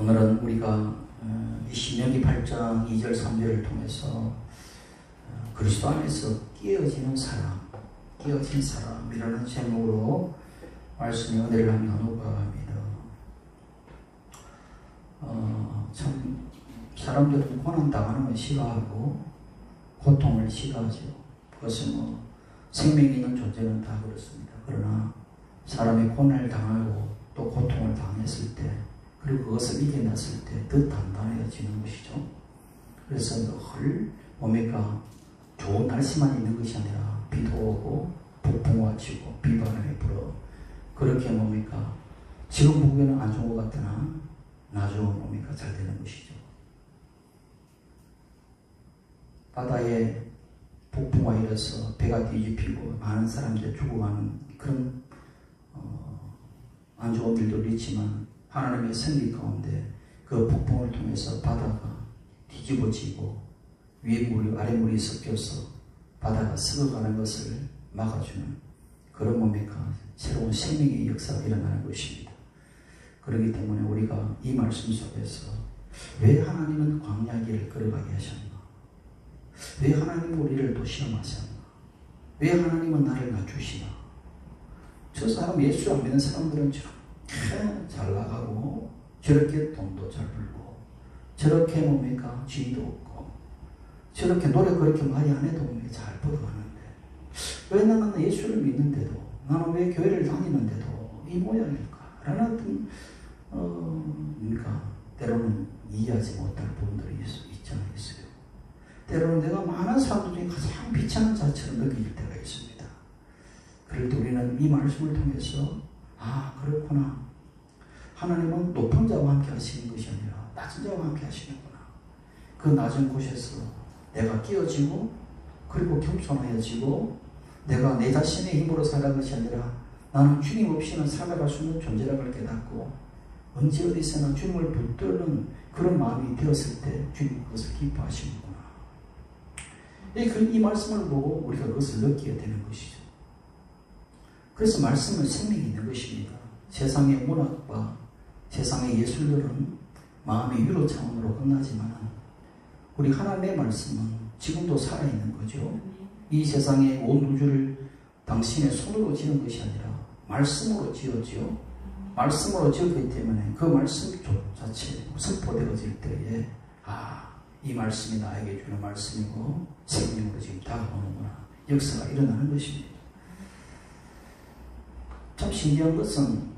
오늘은 우리가 이 신명기 8장 2절 3절을 통해서 그리스도 안에서 깨어지는 사람, 깨어진 사람이라는 제목으로 말씀의 은혜를 한번 나누고 합니다. 참 사람들은 고난 당하는 걸 싫어하고 고통을 싫어하죠. 그것은 생명이 있는 존재는 다 그렇습니다. 그러나 사람이 고난을 당하고 또 고통을 당했을 때, 그리고 그것을 이겨냈을 때 더 단단해지는 것이죠. 그래서 늘 뭡니까? 좋은 날씨만 있는 것이 아니라 비도 오고 폭풍우가 치고 비바람이 불어. 그렇게 뭡니까? 지금 보기에는 안 좋은 것 같으나 나중에 뭡니까? 잘 되는 것이죠. 바다에 폭풍우가 일어서 배가 뒤집히고 많은 사람들이 죽어가는 그런 안 좋은 일도 있지만, 하나님의 섭리 가운데 그 폭풍을 통해서 바다가 뒤집어지고 위에 물이 아래 물이 섞여서 바다가 썩어가는 것을 막아주는 그런 뭡니까? 새로운 생명의 역사가 일어나는 것입니다. 그렇기 때문에 우리가 이 말씀 속에서 왜 하나님은 광야 길을 걸어가게 하셨나? 왜 하나님은 우리를 또 시험하셨나? 왜 하나님은 나를 낮추시나? 저 사람 예수 안 믿는 사람들은 저렇게 잘 나가고 저렇게 돈도 잘 벌고 저렇게 뭡니까? 지위도 없고 저렇게 노래 그렇게 많이 안 해도 잘 벌어가는데 왜 나는 예수를 믿는데도, 나는 왜 교회를 다니는데도 이 모양일까? 라는 뭡니까? 때로는 이해하지 못할 부분들이 있지 않겠어요? 때로는 내가 많은 사람들 중에 가장 비참한 자처럼 느낄 때가 있습니다. 그럴 때 우리는 이 말씀을 통해서 그렇구나. 하나님은 높은 자와 함께 하시는 것이 아니라 낮은 자와 함께 하시는구나. 그 낮은 곳에서 내가 끼어지고 그리고 겸손하여지고 내가 내 자신의 힘으로 살아가는 것이 아니라 나는 주님 없이는 살아갈 수 없는 존재라는 걸 깨닫고 언제 어디서나 주님을 붙드는 그런 마음이 되었을 때 주님 그것을 기뻐하시는구나. 이 말씀을 보고 우리가 그것을 느끼게 되는 것이죠. 그래서 말씀은 생명이 있는 것입니다. 세상의 문학과 세상의 예술들은 마음의 위로 차원으로 끝나지만 우리 하나님의 말씀은 지금도 살아있는 거죠. 이 세상의 온 우주를 당신의 손으로 지은 것이 아니라 말씀으로 지었지요. 말씀으로 지었기 때문에 그 말씀 자체 선포되어질 때에 이 말씀이 나에게 주는 말씀이고 생명으로 지금 다가오는구나. 역사가 일어나는 것입니다. 참 신기한 것은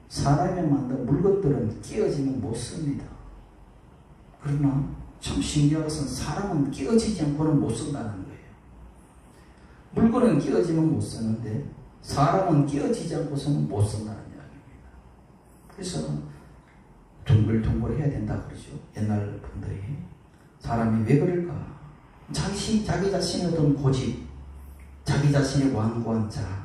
사람이 만든 물건들은 끼어지면 못 씁니다. 그러나 참 신기한 것은 사람은 끼어지지 않고는 못 쓴다는 거예요. 물건은 끼어지면 못 쓰는데 사람은 끼어지지 않고서는 못 쓴다는 이야기입니다. 그래서 둥글둥글 해야 된다 그러죠. 옛날 분들이. 사람이 왜 그럴까? 자기 자신의 어떤 고집, 자기 자신의 완고한 자,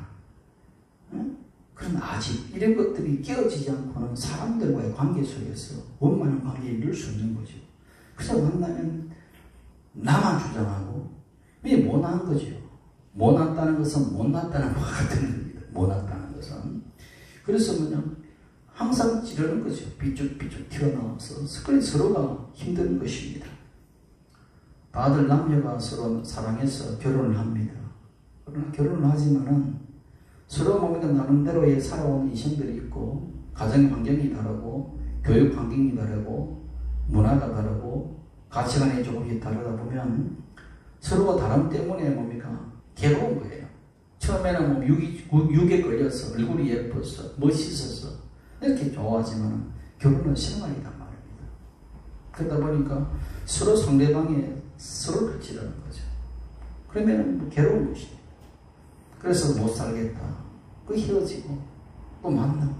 그런 아집, 이런 것들이 끼어지지 않고는 사람들과의 관계 속에서 원만한 관계를 이룰 수 없는 거죠. 그래서 만나면 나만 주장하고 왜 못난 거죠. 못났다는 것은 못났다는 것 같은 겁니다. 못났다는 것은. 그래서 항상 지르는 거죠. 삐죽삐죽 튀어나와서 서로가 힘든 것입니다. 다들 남녀가 서로 사랑해서 결혼을 합니다. 그러나 결혼을 하지만은 서로 보면 나름대로의 살아온 인생들이 있고 가정 환경이 다르고 교육 환경이 다르고 문화가 다르고 가치관이 조금씩 다르다 보면 서로가 다름 때문에 뭡니까? 괴로운 거예요. 처음에는 육에 걸려서 얼굴이 예뻐서 멋있어서 이렇게 좋아하지만 결혼은 생활이란 말입니다. 그러다 보니까 서로 상대방에 서로를 지르는 거죠. 그러면 괴로운 것이에요. 그래서 못 살겠다. 헤어지고 또 만나고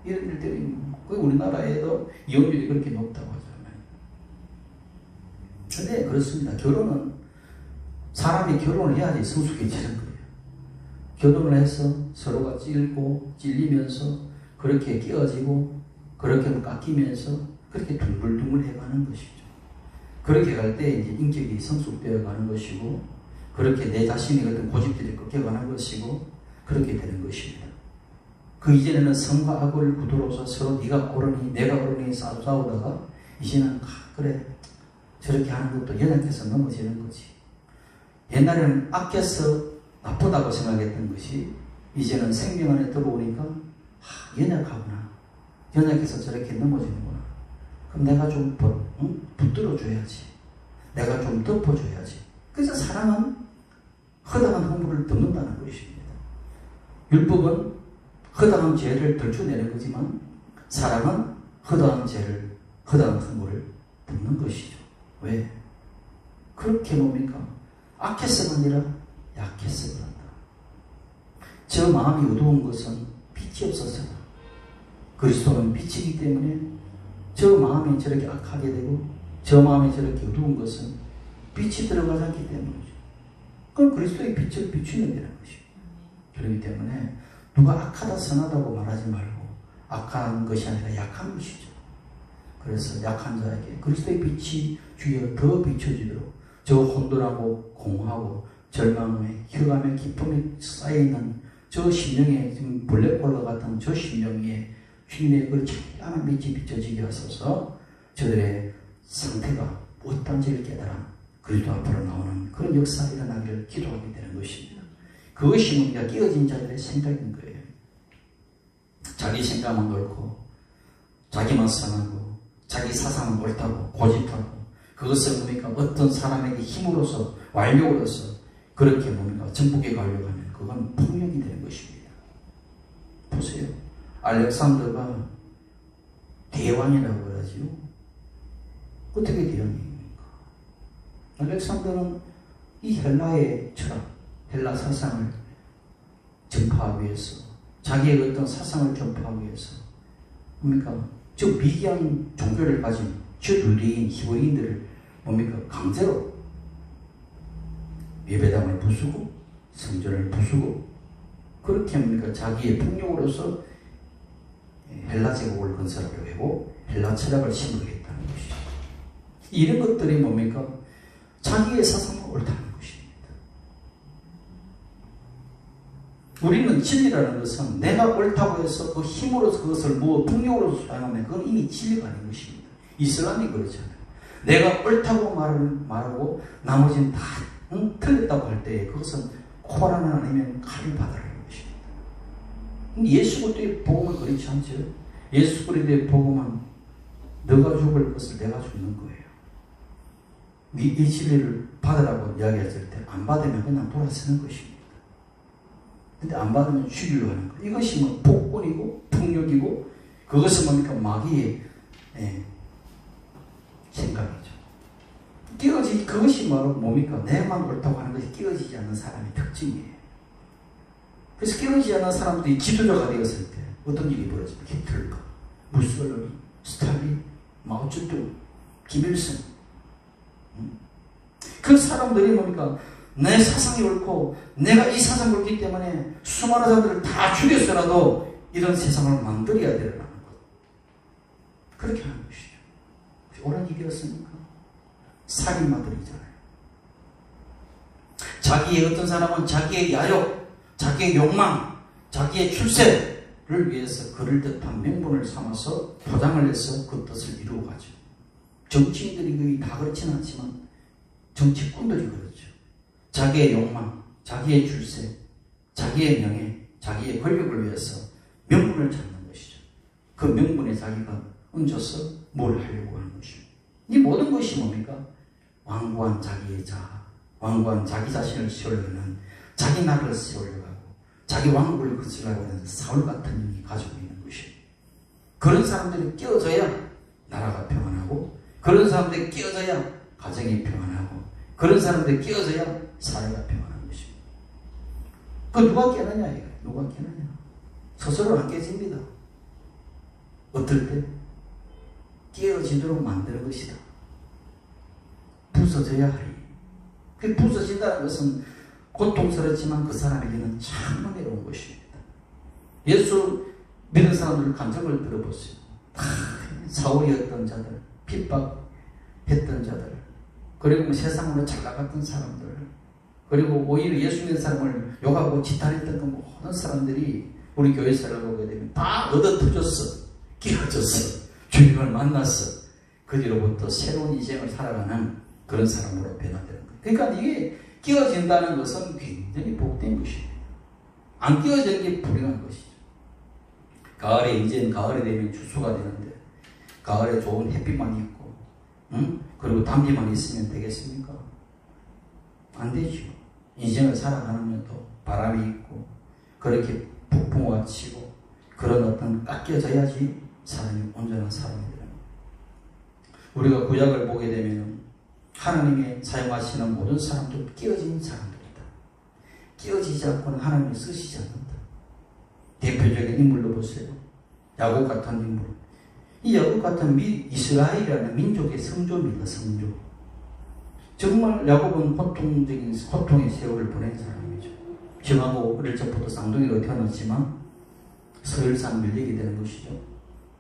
이런 일들이 우리나라에도 이혼율이 그렇게 높다고 하잖아요. 근데 그렇습니다. 결혼은 사람이 결혼을 해야지 성숙해지는 거예요. 결혼을 해서 서로가 찔리면서 그렇게 끼어지고 그렇게 깎이면서 그렇게 둥글둥글 해가는 것이죠. 그렇게 갈 때 이제 인격이 성숙되어 가는 것이고 그렇게 내 자신의 어떤 고집들이 꺾여가는 것이고 그렇게 되는 것입니다. 그 이전에는 성과 악을 구도로서 서로 네가 옳으니 내가 옳으니 싸우다가 이제는 그래 저렇게 하는 것도 연약해서 넘어지는 거지. 옛날에는 아껴서 나쁘다고 생각했던 것이 이제는 생명 안에 들어오니까 연약하구나. 연약해서 저렇게 넘어지는구나. 그럼 내가 좀 붙들어줘야지. 내가 좀 덮어줘야지. 그래서 사랑은 허당한 허물을 덮는다는 것입니다. 율법은 허당한 죄를 들춰내는 거지만 사랑은 허당한 죄를, 허당한 허물을 덮는 것이죠. 왜? 그렇게 뭡니까? 악해서가 아니라 약해서 그런다. 저 마음이 어두운 것은 빛이 없어서다. 그리스도는 빛이기 때문에 저 마음이 저렇게 악하게 되고 저 마음이 저렇게 어두운 것은 빛이 들어가지 않기 때문이죠. 그럼 그리스도의 빛을 비추면 되는 것입니다. 그렇기 때문에 누가 악하다 선하다고 말하지 말고 악한 것이 아니라 약한 것이죠. 그래서 약한 자에게 그리스도의 빛이 주여 더 비춰지도록 저 혼돈하고 공허하고 절망에 혈감에 기쁨이 쌓여있는 저 심령에 지금 블랙홀과 같은 저 심령 위에 주님의 그 찬란한 빛이 비춰지게 하소서. 저들의 상태가 어떤지를 깨달아 그리스도 앞으로 나오는 그런 역사가 일어나기를 기도하게 되는 것입니다. 그것이 우리가 끼어진 자들의 생각인 거예요. 자기 생각만 옳고 자기만 선하고 자기 사상은 옳다고 고집하고 그것을 뭡니까 어떤 사람에게 힘으로서 완력으로서 그렇게 뭡니까 정복해 가려고 하면 그건 폭력이 되는 것입니다. 보세요. 알렉산더가 대왕이라고 그러지요. 어떻게 대왕입니까? 알렉산더는 이 헬라의 철학, 헬라 사상을 전파하기 위해서 자기의 어떤 사상을 전파하기 위해서 뭡니까? 저 미개한 종교를 가진 저 유대인, 히브리인들을 뭡니까? 강제로 예배당을 부수고 성전을 부수고 그렇게 뭡니까? 자기의 폭력으로서 헬라 제국을 건설하려고 하고 헬라 철학을 심으려했다는 것이죠. 이런 것들이 뭡니까? 자기의 사상은 옳다는 것입니다. 우리는 진리라는 것은 내가 옳다고 해서 그 힘으로서 그것을 폭력으로 수행하면 그건 이미 진리가 아닌 것입니다. 이슬람이 그렇잖아요. 내가 옳다고 말하고 나머지는 다 틀렸다고 할 때 그것은 코라는 아니면 칼을 받으라는 것입니다. 예수 그리스도의 복음은 그렇지 않죠. 예수 그리스도의 복음은 너가 죽을 것을 내가 죽는 거예요. 이 진리를 받으라고 이야기했을 때 안 받으면 그냥 돌아서는 것입니다. 근데 안 받으면 죽이려고 하는 거예요. 이것이 뭐 폭군이고 폭력이고 그것은 뭡니까 마귀의 생각이죠. 그것이 바로 뭡니까? 내만 옳다고 하는 것이 끼어지지 않는 사람의 특징이에요. 그래서 끼어지지 않는 사람들이 지도자가 되었을 때 어떤 일이 벌어집니까? 히틀러, 무솔리니, 스탈린, 마오쩌둥, 김일성. 그 사람들이 뭡니까? 내 사상이 옳고 내가 이 사상이 옳기 때문에 수많은 사람들을 다 죽였어라도 이런 세상을 만들어야 되라는 것. 그렇게 하는 것이죠. 옳은 일이었습니까? 살인마들이잖아요. 자기의 어떤 사람은 자기의 야욕, 자기의 욕망, 자기의 출세를 위해서 그럴듯한 명분을 삼아서 포장을 해서 그 뜻을 이루어가죠. 정치인들이 거의 다 그렇지는 않지만 정치꾼들이 그렇죠. 자기의 욕망, 자기의 출세, 자기의 명예, 자기의 권력을 위해서 명분을 찾는 것이죠. 그 명분에 자기가 얹어서 뭘 하려고 하는 것입니다. 이 모든 것이 뭡니까? 완고한 자기의 자아, 완고한 자기 자신을 세우려는 자기 나라를 세우려고 하고 자기 왕국을 건설하려고 하는 사울 같은 영이 가지고 있는 것입니다. 그런 사람들이 끼어져야 나라가 평안하고 그런 사람들이 끼어져야 가정이 평안하고 그런 사람들이 끼어져야 사회가 평안한 것입니다. 그 누가 깨느냐 이거 누가 깨느냐 스스로 안 깨집니다. 어떨 때? 깨어지도록 만드는 것이다. 부서져야 하리. 그 부서진다는 것은 고통스럽지만 그 사람에게는 참 은혜로운 것입니다. 예수 믿는 사람들 감정을 들어보세요. 다 사울이었던 자들, 핍박했던 자들, 그리고 세상으로 잘 나갔던 사람들, 그리고 오히려 예수 믿는 사람을 욕하고 지탄했던 그 모든 사람들이 우리 교회사를 보게 되면 다 얻어 터졌어. 끼어졌어. 주님을 만났어. 그 뒤로부터 새로운 인생을 살아가는 그런 사람으로 변화되는 거예요. 그러니까 이게 끼어진다는 것은 굉장히 복된 것이에요. 안 끼어지는 게 불행한 것이죠. 가을에 이제는 가을이 되면 추수가 되는데 가을에 좋은 햇빛만 있고 그리고 단비만 있으면 되겠습니까? 안 되죠. 인생을 살아가면서 바람이 있고 그렇게 폭풍우가 치고 그런 어떤 깎여져야지 사람이 온전한 사람이 되는 거예요. 우리가 구약을 보게 되면 하나님이 사용하시는 모든 사람도 끼어진 사람들이다. 끼어지지 않고는 하나님이 쓰시지 않는다. 대표적인 인물로 보세요. 야곱 같은 인물. 이 야곱 같은 이스라엘이라는 민족의 성조입니다. 성조. 정말 야곱은 고통의 세월을 보낸 사람이죠. 형하고 어릴 적부터 쌍둥이로 태어났지만 서열상 밀리게 되는 것이죠.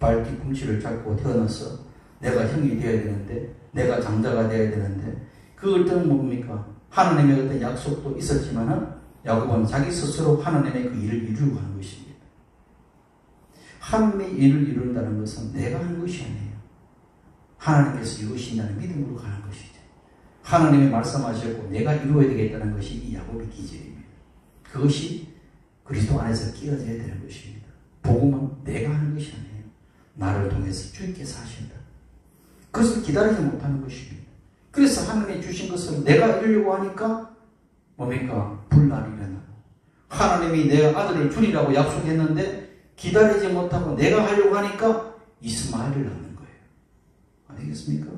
발 뒤꿈치를 잡고 태어나서 내가 형이 되어야 되는데 내가 장자가 되어야 되는데 그 어떤 뭡니까? 하나님의 어떤 약속도 있었지만은 야곱은 자기 스스로 하나님의 그 일을 이루려고 하는 것입니다. 하나님의 일을 이룬다는 것은 내가 하는 것이 아니에요. 하나님께서 이루신다는 믿음으로 가는 것이죠. 하나님이 말씀하셨고 내가 이루어야 되겠다는 것이 이 야곱의 기질입니다. 그것이 그리스도 안에서 끼어져야 되는 것입니다. 복음은 내가 하는 것이 아니에요. 나를 통해서 주님께서 하신다. 그것을 기다리지 못하는 것입니다. 그래서 하나님이 주신 것을 내가 이루려고 하니까 뭡니까? 분란이 일어나고 하나님이 내 아들을 주리라고 약속했는데 기다리지 못하고 내가 하려고 하니까 이스마엘을 낳는 거예요. 아니겠습니까?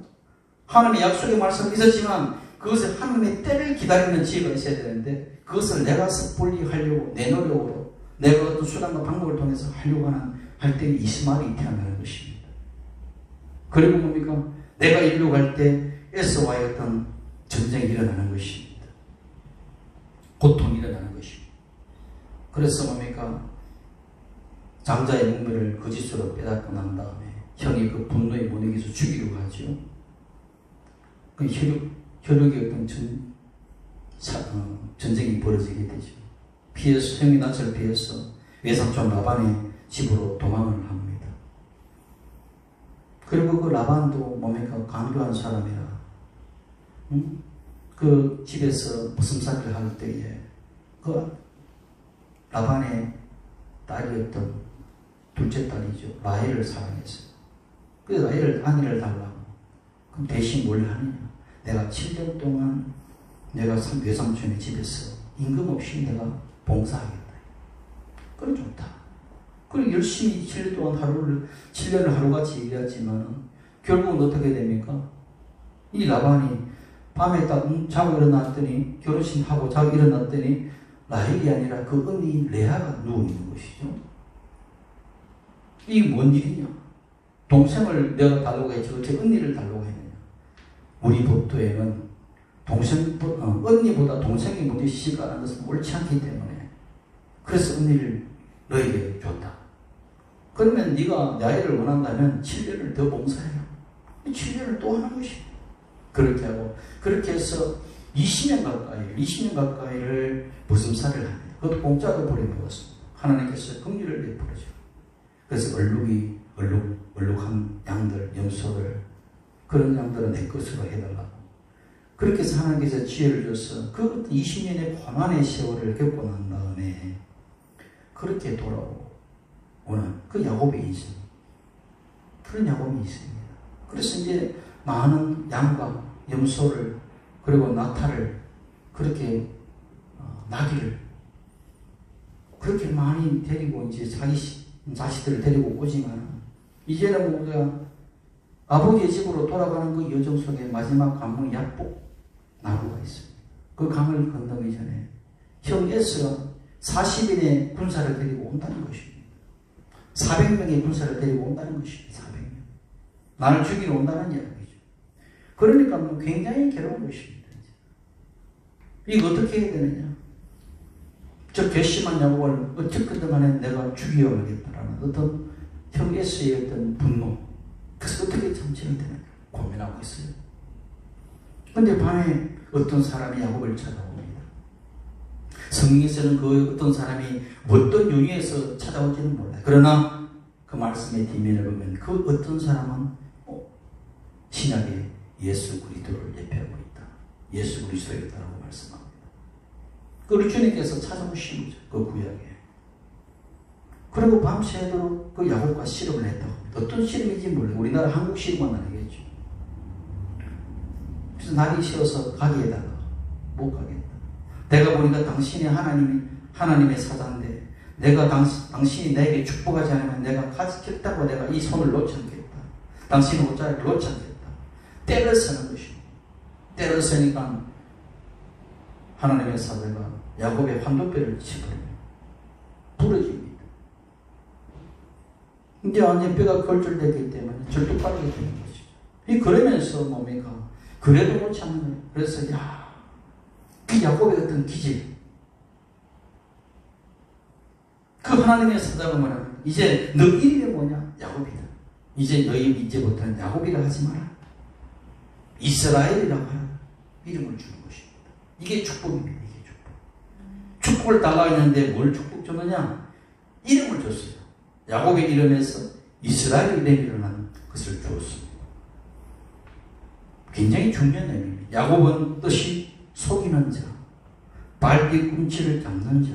하나님의 약속의 말씀이 있었지만 그것을 하나님의 때를 기다리는 지혜가 있어야 되는데 그것을 내가 섣불리 하려고 내 노력으로 내가 어떤 수단과 방법을 통해서 하려고 할 때 이스마엘이 태어나는 것입니다. 그리고 뭡니까? 내가 이루려고 할 때 에서와의 어떤 전쟁이 일어나는 것입니다. 고통이 일어나는 것입니다. 그래서 뭡니까? 장자의 목매를 거짓으로 빼앗고 난 다음에 형이 그 분노에 못 이겨서 죽이려고 하죠. 그 혈육의 어떤 전쟁이 벌어지게 되죠. 피해서 형이 낯을 피해서 외삼촌 라반의 집으로 도망을 합니다. 그리고 그 라반도 뭡니까? 강교한 사람이라 그 집에서 무슨살을 할 때에 그 라반의 딸이었던 둘째 딸이죠. 라헬을 사랑했어요. 그래서 라헬을 아내를 달라고. 그럼 대신 뭘 하느냐? 내가 7년 동안 내가 외삼촌의 집에서 임금 없이 내가 봉사하겠다. 그래 좋다. 그리고 열심히 7년 동안 7년을 하루같이 일했지만 결국은 어떻게 됩니까? 이 라반이 밤에 딱 자고 일어났더니 결혼식하고 자고 일어났더니 라헬이 아니라 그 언니 레아가 누워있는 것이죠. 이게 뭔 일이냐? 동생을 내가 달라고 했지 어째 언니를 달라고 했느냐? 우리 법도에는 언니보다 동생이 먼저 시집가는 것은 옳지 않기 때문에 그래서 언니를 너에게 줬다. 그러면 네가 나이를 원한다면 7년을 더 봉사해요. 7년을 또 하는 것이 그렇게 하고 그렇게 해서 20년 가까이를 무슨살을 합니다. 그것도 공짜로 버려먹었습니다. 하나님께서 긍휼을 베풀어줘. 그래서 얼룩한 양들, 염소들 그런 양들은 내 것으로 해달라고. 그렇게 해서 하나님께서 지혜를 줘서 그 20년의 고난의 세월을 겪고 난 다음에 그렇게 돌아오는 그 야곱의 인생. 그런 야곱이 있습니다. 그래서 이제 많은 양과 염소를 그리고 나타를 그렇게 나귀를 그렇게 많이 데리고 이제 자식들을 데리고 오지만 이제는 우리가 아버지의 집으로 돌아가는 그 여정 속에 마지막 관문 약복 나루가 있습니다. 그 강을 건너기 전에 형 에스가 40인의 군사를 데리고 온다는 것입니다. 400명의 군사를 데리고 온다는 것입니다. 400명. 나를 죽이러 온다는 이야기죠. 그러니까 굉장히 괴로운 것입니다. 이거 어떻게 해야 되느냐? 저 괘씸한 야곱을 어쨌든 간에 내가 죽여야겠다라는 어떤 형 에스의 어떤 분노. 그래서 어떻게 참지를 되느냐 고민하고 있어요. 그런데 밤에 어떤 사람이 야곱을 찾아옵니다. 성경에서는 그 어떤 사람이 어떤 용의에서 찾아올지는 몰라요. 그러나 그 말씀의 뒷면을 보면 그 어떤 사람은 신약에 예수 그리스도를 예표하고 있다. 예수 그리스도였다라고 말씀합니다. 그 우리 주님께서 찾아오신 거죠. 그 구약에. 그리고 밤새도록 그 야곱과 씨름을 했다고 합니다. 어떤 씨름인지 몰라요. 우리나라 한국 씨름만 아니겠죠. 그래서 날이 쉬어서 가게에다가 못 가겠다. 내가 보니까 당신이 하나님의 사자인데 내가 당신이 내게 축복하지 않으면 내가 가지겠다고 내가 이 손을 놓지 않겠다. 당신의 옷자리를 놓지 않겠다. 때를 서는 것입니다. 때를 서니까 하나님의 사자가 야곱의 환도뼈를 치버리며 부러집니다. 이제 완전 뼈가 걸절되기 때문에 절도 빠르게 되는 것이죠. 그러면서 뭡니까? 그래도 놓지 않는 거예요. 그래서 그 야곱의 어떤 기질, 그 하나님의 사자가 말하는 이제 너 이름이 뭐냐? 야곱이다. 이제 너희 이제부터는 야곱이라 하지 마라. 이스라엘이라고 하라. 이름을 주는 것입니다. 이게 축복입니다. 이게 축복. 축복을 달라 했는데 뭘 축복 줬느냐? 이름을 줬어요. 야곱의 이름에서 이스라엘 이름이 일어나는 것을 주었습니다. 굉장히 중요한 의미입니다. 야곱은 뜻이 속이는 자, 발뒤 꿈치를 잡는 자,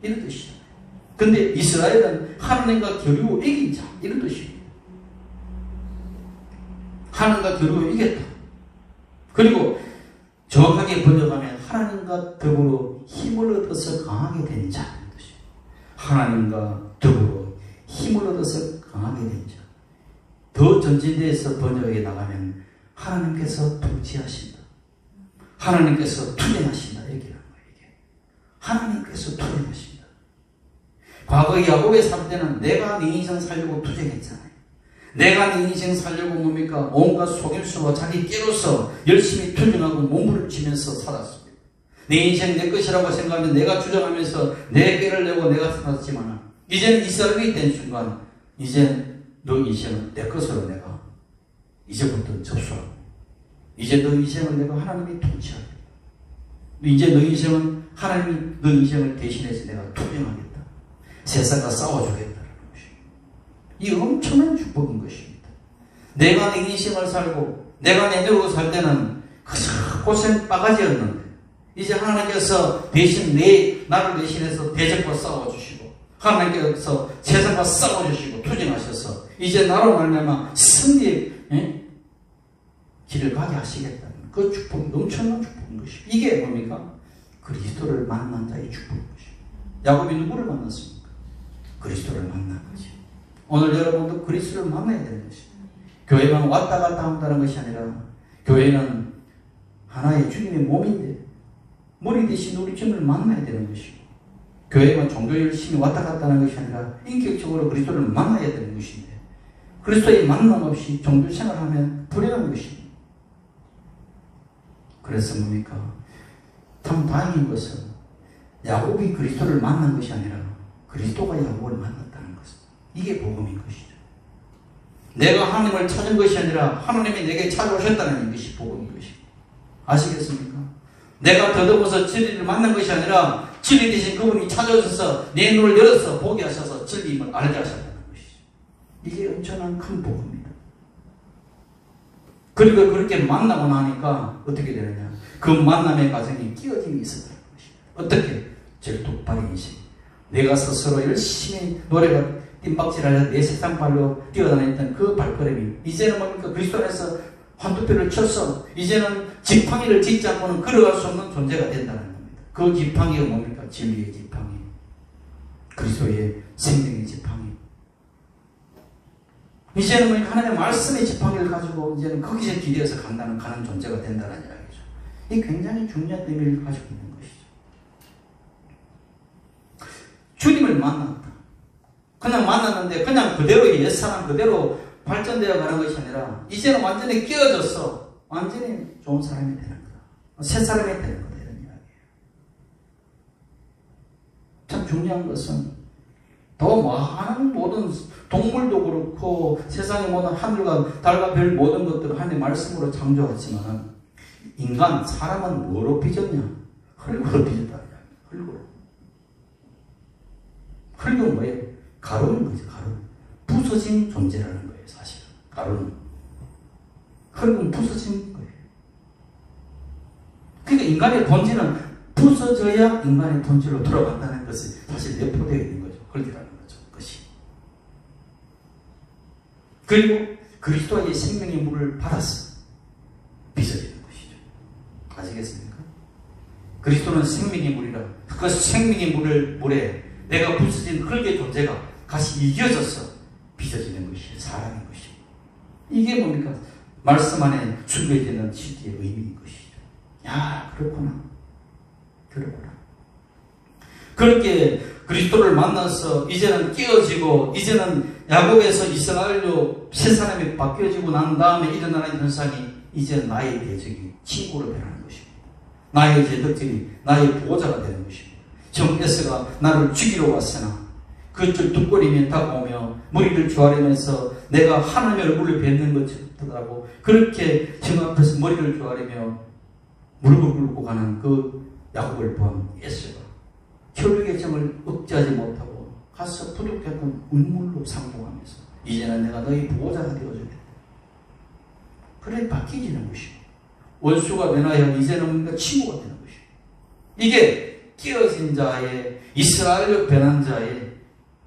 이런 뜻이잖아요. 근데 이스라엘은 하나님과 겨루어 이긴 자, 이런 뜻입니다. 하나님과 겨루어 이겼다. 그리고 정확하게 번역하면 하나님과 더불어 힘을 얻어서 강하게 된 자, 이런 뜻입니다. 하나님과 더불어 힘을 얻어서 강하게 된 자. 더 전진대에서 번역에 나가면 하나님께서 통치하신다. 하나님께서 투쟁하신다. 얘기하는 거예요. 이게. 하나님께서 투쟁하신다. 과거 야곱의 살 때는 내가 네 인생 살려고 투쟁했잖아요. 내가 네 인생 살려고 뭡니까? 온갖 속임수와 자기 깨로서 열심히 투쟁하고 몸부림치면서 살았습니다. 내 인생 내 것이라고 생각하면 내가 주장하면서 내 깨를 내고 내가 살았지만 이제는 이스라엘이 된 순간 이제 너 인생은 내 것으로 내가 이제부터 접수하고 이제 너 인생을 내가 하나님이 통치하겠다. 이제 너 인생은 하나님이 너 인생을 대신해서 내가 투쟁하겠다. 세상과 싸워주겠다는 것입니다. 이 엄청난 축복인 것입니다. 내가 내 인생을 살고 내가 내 대로 살 때는 고생 바가지였는데 이제 하나님께서 대신 나를 대신해서 대적과 싸워주시고 하나님께서 세상과 싸워주시고 투쟁하셔서 이제 나로 말미암아 승리의 길을 가게 하시겠다는 그 축복이 엄청난 축복인 것입니다. 이게 뭡니까? 그리스도를 만난 자의 축복인 것입니다. 야곱이 누구를 만났습니까? 그리스도를 만난 거지. 오늘 여러분도 그리스도를 만나야 되는 것입니다. 교회만 왔다 갔다 한다는 것이 아니라 교회는 하나의 주님의 몸인데 머리 대신 우리 주님을 만나야 되는 것이고 교회만 종교 열심히 왔다 갔다 하는 것이 아니라 인격적으로 그리스도를 만나야 되는 것인데 그리스도의 만남 없이 종교 생활하면 불행한 것입니다. 그래서 뭡니까? 참 다행인 것은 야곱이 그리스도를 만난 것이 아니라 그리스도가 야곱을 만났다는 것. 이게 복음인 것이죠. 내가 하나님을 찾은 것이 아니라 하나님이 내게 찾아오셨다는 것이 복음인 것입니다. 아시겠습니까? 내가 더듬어서 진리를 만난 것이 아니라 진리 대신 그분이 찾아오셔서 내 눈을 열어서 보게 하셔서 진리임을 알게 하셨다는 것이죠. 이게 엄청난 큰 복음입니다. 그리고 그렇게 만나고 나니까 어떻게 되느냐? 그 만남의 과정에 끼어짐이 있었다는 것입니다. 어떻게? 절뚝발의 인생. 내가 스스로 열심히 노래가 뜀박질하려 내 세상 발로 뛰어다녔던 그 발걸음이 이제는 뭡니까? 그리스도 안에서 환두표를 쳐서 이제는 지팡이를 짚지 않고는 걸어갈 수 없는 존재가 된다는 겁니다. 그 지팡이가 뭡니까? 진리의 지팡이, 그리스도의 생명의 지팡이. 이제는 뭡니까? 하나님의 말씀의 지팡이를 가지고 이제는 거기서 기대어서 가는 존재가 된다는 이야기죠. 이 굉장히 중요한 의미를 가지고 있는 것이죠. 주님을 만났다. 그냥 만났는데 그냥 그대로 옛사람 그대로 발전되어 가는 것이 아니라 이제는 완전히 끼어져서 완전히 좋은 사람이 되는 거다. 새 사람이 되는 거다. 이런 이야기예요. 참 중요한 것은 더 많은 모든 동물도 그렇고 세상의 모든 하늘과 달과 별 모든 것들을 하나님의 말씀으로 창조했지만 인간, 사람은 뭐로 빚었냐? 흙으로 빚었다. 흙으로. 흙은 뭐예요? 가루는 거죠. 가루. 부서진 존재라는 거예요. 사실은 가루는. 흙은 부서진 거예요. 그러니까 인간의 본질은 부서져야 인간의 본질로 돌아간다는 것이 사실 내포되어 있는 거죠. 흙이라는 거죠. 그것이. 그리고 그리스도의 생명의 물을 받아서 빚어지는 것이죠. 아시겠습니까? 그리스도는 생명의 물이라. 그 생명의 물에 내가 부서진 흙의 존재가 다시 이겨져서 빚어지는 것이 사람인 것이고. 이게 뭡니까? 말씀 안에 준비되는 시기의 의미인 것이죠. 야, 그렇구나. 그렇구나. 그렇게 그리스도를 만나서 이제는 깨어지고, 이제는 야곱에서 이스라엘로 세 사람이 바뀌어지고 난 다음에 일어나는 현상이 이제 나의 대적이 친구로 변하는 것입니다. 나의 제덕들이 나의 보호자가 되는 것입니다. 정에서가 나를 죽이러 왔으나 그줄 뚝거리며 다가오며 머리를 조아리면서 내가 하나님의 얼굴을 뵙는 것처럼 그렇게 정 앞에서 머리를 조아리며 무릎을 꿇고 가는 그 야곱을 본 에서가 혈육의 정을 억제하지 못하고 가서 부족했던 눈물로 상봉하면서 이제는 내가 너희 보호자가 되어주겠다. 그래 바뀌어지는 것이고, 원수가 변하여 이제는 우리가 친구가 되는 것이고, 이게 깨어진 자의, 이스라엘로 변한 자의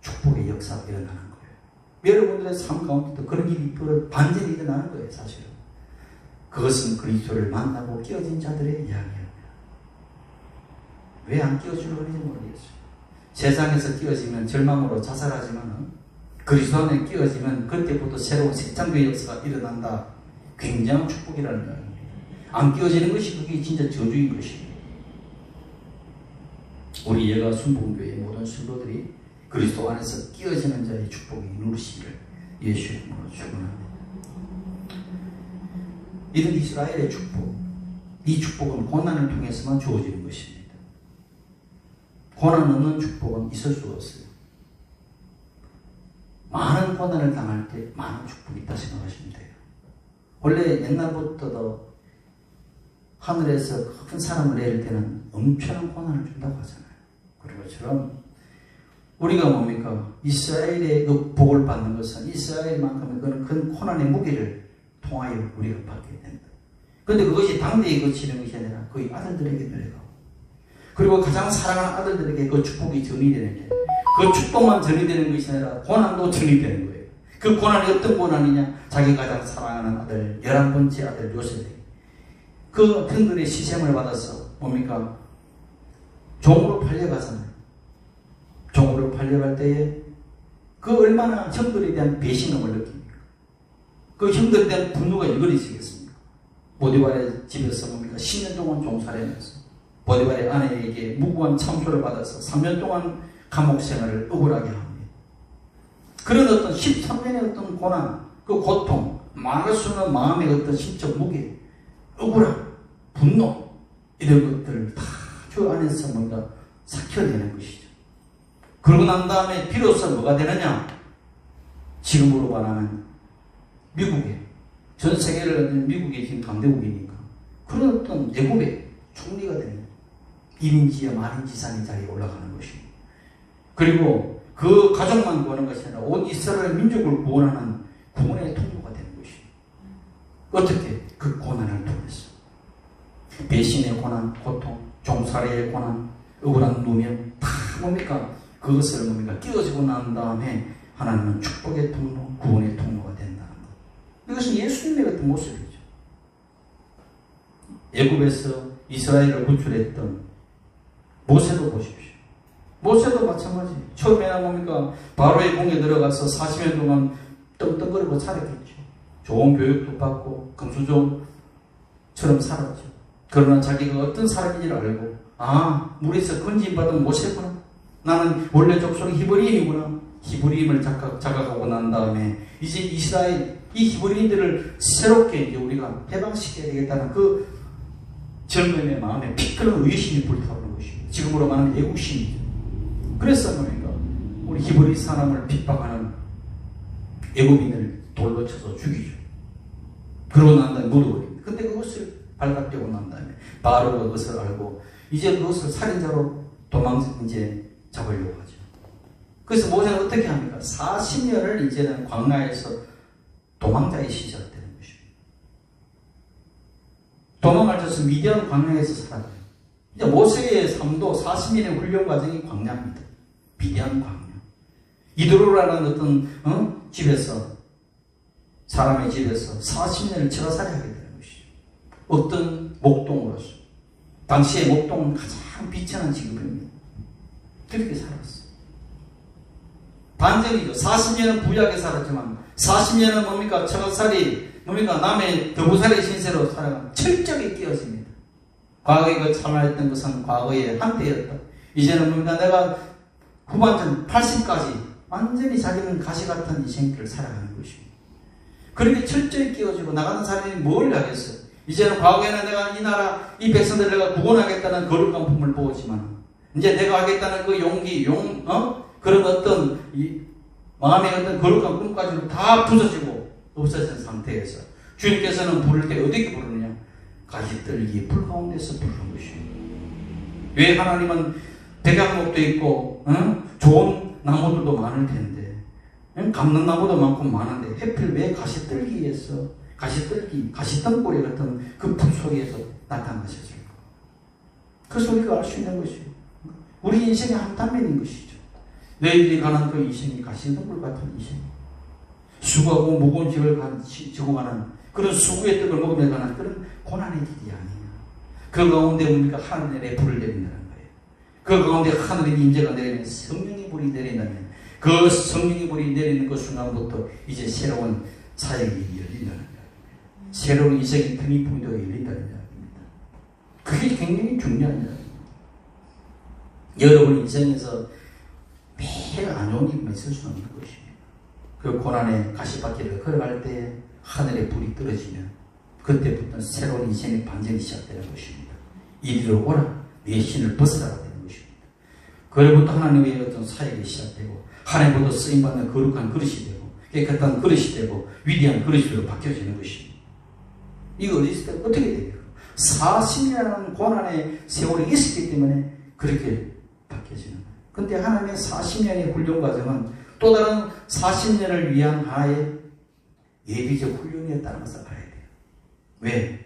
축복의 역사가 일어나는 거예요. 여러분들의 삶 가운데도 그런 일이 반전이 일어나는 거예요. 사실은 그것은 그리스도를 만나고 깨어진 자들의 이야기입니다. 왜 안 깨어주려고 하는지 모르겠어요. 세상에서 깨어지면 절망으로 자살하지만 그리스도 안에 깨어지면 그때부터 새로운 새 창조의 역사가 일어난다. 굉장한 축복이라는 이야기입니다. 안 깨어지는 것이 그게 진짜 저주인 것입니다. 우리 예가 순복음교회의 모든 순도들이 그리스도 안에서 깨어지는 자의 축복이 누르시기를 예수 이름으로 축원합니다. 이런 이스라엘의 축복, 이 축복은 고난을 통해서만 주어지는 것입니다. 고난 없는 축복은 있을 수가 없어요. 많은 고난을 당할 때 많은 축복이 있다 생각하시면 돼요. 원래 옛날부터도 하늘에서 큰 사람을 내릴 때는 엄청난 고난을 준다고 하잖아요. 그런 것처럼 우리가 뭡니까? 이스라엘의 그 복을 받는 것은 이스라엘만큼의 그런 큰 고난의 무게를 통하여 우리가 받게 된다. 그런데 그것이 당대에 그치는 것이 아니라 거의 아들들에게 내려가고, 그리고 가장 사랑하는 아들들에게 그 축복이 전이되는 게, 그 축복만 전이되는 것이 아니라 고난도 전이되는 거예요. 그 고난이 어떤 고난이냐? 자기 가장 사랑하는 아들, 11번째 아들 요셉에게 그 형들의 시샘을 받아서 뭡니까? 종으로 팔려가잖아요. 종으로 팔려갈 때에 그 얼마나 형들에 대한 배신감을 느낍니까? 그 형들에 대한 분노가 일거리시겠습니까? 보디발의 집에서 뭡니까? 10년 동안 종살이하면서 보디발의 아내에게 무고한 참소를 받아서 3년 동안 감옥 생활을 억울하게 합니다. 그런 어떤 13년의 어떤 고난, 그 고통, 말할 수 없는 마음의 어떤 심적 무게, 억울함, 분노, 이런 것들을 다 그 안에서 뭔가 삭혀내는 것이죠. 그러고 난 다음에 비로소 뭐가 되느냐? 지금으로 말하면 미국에, 전 세계를 미국이 지금 강대국이니까 그런 어떤 애국의 총리가 되는 1인지와 만인지상의 자리에 올라가는 것입니다. 그리고 그 가족만 구하는 것이 아니라 온 이스라엘 민족을 구원하는 구원의 통로가 되는 것입니다. 어떻게? 그 고난을 통해서. 배신의 고난, 고통, 종살이의 고난, 억울한 누명, 다 뭡니까? 그것을 뭡니까? 끼워지고 난 다음에 하나님은 축복의 통로, 구원의 통로가 된다는 것. 이것은 예수님의 같은 모습이죠. 애굽에서 이스라엘을 구출했던 모세도 보십시오. 모세도 마찬가지. 처음에는 뭡니까? 바로의 궁에 들어가서 40년 동안 떵떵거리고 살았겠죠. 좋은 교육도 받고 금수저처럼 살았죠. 그러나 자기가 어떤 사람인지를 알고, 아, 물에서 건진받은 모세구나. 나는 원래 족속이 히브리인이구나. 히브리임을 자각하고 난 다음에 이제 이스라엘, 이 히브리인들을 새롭게 이제 우리가 해방시켜야 되겠다는 그 젊음의 마음에 피끓는 의심이 불타오르는 것이고, 지금으로 말하면 애국심이죠. 그래서 뭡니까? 우리 히브리 사람을 핍박하는 애국인을 돌로 쳐서 죽이죠. 그러고 난 다음에 묻어버립니다. 근데 그것을 발각되고 난 다음에 바로가 그것을 알고 이제 그것을 살인자로 이제 잡으려고 하죠. 그래서 모세는 어떻게 합니까? 40년을 이제는 광야에서 도망자의 시작되는 것입니다. 도망을 쳐서 미디안 광야에서 살아요. 이제 모세의 삶도 40년의 훈련 과정이 광야입니다. 미디안 광야. 이드로라는 어떤 집에서, 사람의 집에서 40년을 처가살이 하게 되는 것이죠. 어떤 목동으로서. 당시의 목동은 가장 비천한 직업입니다. 그렇게 살았어요. 반전이죠. 40년은 부유하게 살았지만 40년은 뭡니까? 처가살이, 뭡니까? 남의 더부살이 신세로 살아가면 철저히 깨어집니다. 과거에 그 참아했던 것은 과거의 한때였다. 이제는 뭡니까? 내가 후반전 80까지 완전히 자기는 가시 같은 인생길을 살아가는 것입니다. 그렇게 철저히 깨어지고 나가는 사람이 뭘 하겠어요? 이제는 과거에는 내가 이 나라, 이 백성들을 내가 구원하겠다는 거룩한 품을 보았지만 이제 내가 하겠다는 그 용기, 그런 어떤 마음의 어떤 거룩한 꿈까지도 다 부서지고 없어진 상태에서 주님께서는 부를 때 어떻게 부르느냐? 가시떨기 불 가운데서 부르는 것입니다. 왜 하나님은 백향목도 있고 좋은 나무들도 많을 텐데 감는 나무도 많고 많은데 해필 왜 가시떨기에서 가시덩굴 같은 그 불 속에서 나타나셨을까? 그래서 우리가 알 수 있는 것이요. 우리 인생의 한 단면인 것이죠. 너희들이 가는 그 인생이 가시덩굴 같은 인생. 수고하고 무거운 짐을 지고 가는 그런 수고의 떡을 먹으며 가는 그런 고난의 길이 아니냐. 그 가운데 뭡니까? 하늘의 불을 내린다는 거예요. 그 가운데 하늘의 임재가 내리면 성령의 불이 내린다면 그 성령의 불이 내리는 그 순간부터 이제 새로운 사역이 열린다는 거예요. 새로운 인생의 틈이 풍요가 열린다는 이야기입니다. 그게 굉장히 중요한 이야기입니다. 여러분 인생에서 매일 안 좋은 일만 있을 수 없는 것입니다. 그 고난의 가시밭길을 걸어갈 때 하늘의 불이 떨어지면 그때부터 새로운 인생의 반전이 시작되는 것입니다. 이리로 오라, 내 신을 벗어나야 되는 것입니다. 그로부터 하나님의 어떤 사역이 시작되고 하나님보다 쓰임받는 거룩한 그릇이 되고 깨끗한 그릇이 되고 위대한 그릇으로 바뀌어지는 것입니다. 이거 어디서 어떻게 됩니까? 40년이라는 고난의 세월이 있었기 때문에 그렇게 바뀌어지는 거예요. 그런데 하나님의 40년의 훈련 과정은 또 다른 40년을 위한 하나의 예비적 훈련이었다는 것을 알아야 돼요. 왜?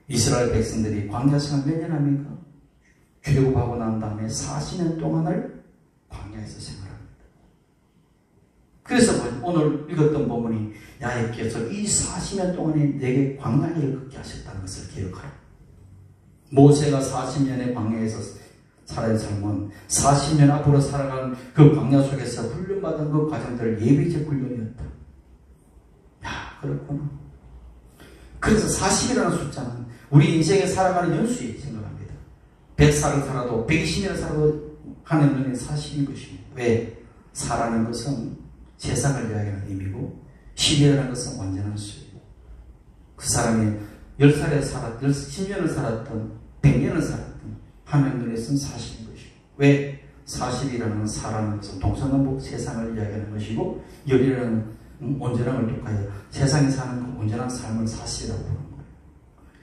이스라엘 백성들이 광야 생활 몇 년 합니까? 출애굽하고 난 다음에 40년 동안을 광야에서 생활합니다. 그래서 오늘 읽었던 본문이 야훼께서 이 40년 동안에 내게 광야를 걷게 하셨다는 것을 기억하라. 모세가 40년의 광야에서 살아야 삶은 40년 앞으로 살아가는 그 광야 속에서 훈련받은 그 과정들을 예비적 훈련이었다. 야, 그렇구나. 그래서 40이라는 숫자는 우리 인생에 살아가는 연수에 생각합니다. 100살을 살아도 120년을 살아도 하는 눈에 40인 것입니다. 왜? 살아는 것은 세상을 이야기하는 의미고 10이라는 것은 완전한 수예요. 그 사람이 10살에 살았던 10년을 살았던 100년을 살았던 하나님 눈에서는 40인 것이고 왜? 40이라는 살아는 것은 동서남북 세상을 이야기하는 것이고 열이라는 온전함을 독하여 세상에 사는 그 온전한 삶을 40이라고 부르는 거예요.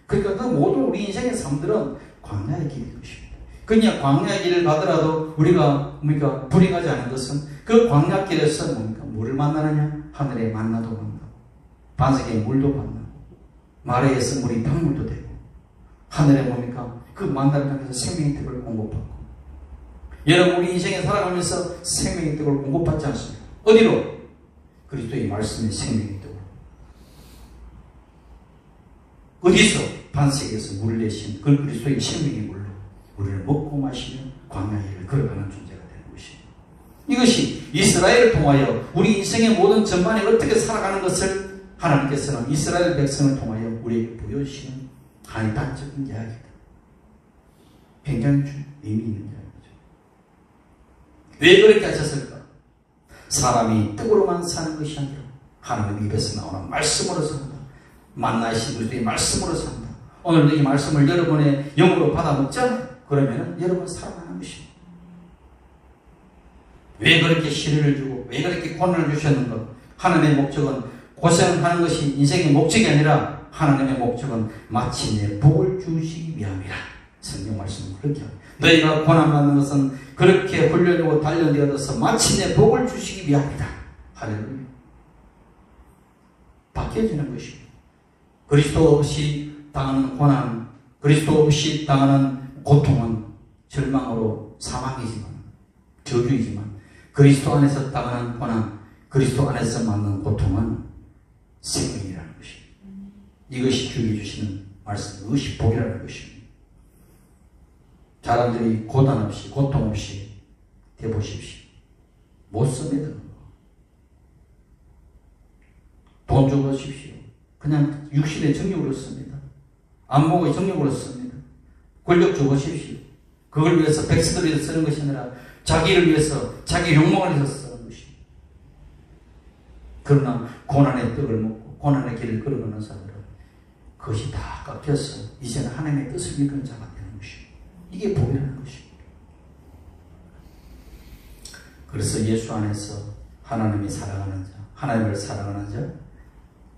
그러니까 그 모든 우리 인생의 삶들은 광야의 길인 것입니다. 그냥 광야의 길을 가더라도 우리가 뭡니까? 불행하지 않은 것은 그 광야길에서 뭡니까? 물을 만나느냐? 하늘의 만나도 만나고 반석의 물도 만나고 마르에서 물이 방물도 되고 하늘에 뭡니까? 그 만나를 통해서 생명의 떡을 공급받고 여러분 우리 인생에 살아가면서 생명의 떡을 공급받지 않습니까? 어디로? 그리스도의 말씀의 생명의 떡으로. 어디서? 반석에서 물을 내신 그 그리스도의 생명의 물로 우리를 먹고 마시며 광야를 걸어가는 존재가 되는 것입니다. 이것이 이스라엘을 통하여 우리 인생의 모든 전반에 어떻게 살아가는 것을 하나님께서는 이스라엘 백성을 통하여 우리에게 보여주시는 하나의 단적인 이야기다. 굉장히 의미 있는 이야기죠. 왜 그렇게 하셨을까? 사람이 떡으로만 사는 것이 아니라 하나님의 입에서 나오는 말씀으로 산다. 만나신 그리스도의 말씀으로 산다. 오늘도 이 말씀을 여러분의 영으로 받아 먹자. 그러면 여러분 살아가는 것입니다. 왜 그렇게 시련을 주고 왜 그렇게 고난을 주셨는가? 하나님의 목적은 고생하는 것이 인생의 목적이 아니라 하나님의 목적은 마침내 복을 주시기 위함이라. 성경 말씀은 그렇게 합니다. 너희가 고난받는 것은 그렇게 훈련되고 단련되어 서 마침내 복을 주시기 위함이다. 할렐루야. 바뀌어지는 것이고, 그리스도 없이 당하는 고난, 그리스도 없이 당하는 고통은 절망으로 사망이지만, 저주이지만, 그리스도 안에서 당하는 고난, 그리스도 안에서 맞는 고통은 생명이라는 것입니다. 이것이 주께 주시는 말씀, 이것이 복이라는 것입니다. 사람들이 고난 없이, 고통 없이 되보십시오. 못 씁니다. 돈 주고 오십시오. 그냥 육신의 정욕으로 씁니다. 안목의 정욕으로 씁니다. 권력 주고 오십시오. 그걸 위해서 백성들을 위해서 쓰는 것이 아니라 자기를 위해서, 자기 욕망을 위해서 쓰는 것입니다. 그러나 고난의 떡을 먹고 고난의 길을 걸어가는 사람들은 그것이 다 깎여서 이제는 하나님의 뜻을 이루는 자가 되는 것입니다. 이게 복이라는 것입니다. 그래서 예수 안에서 하나님이 사랑하는 자, 하나님을 사랑하는 자,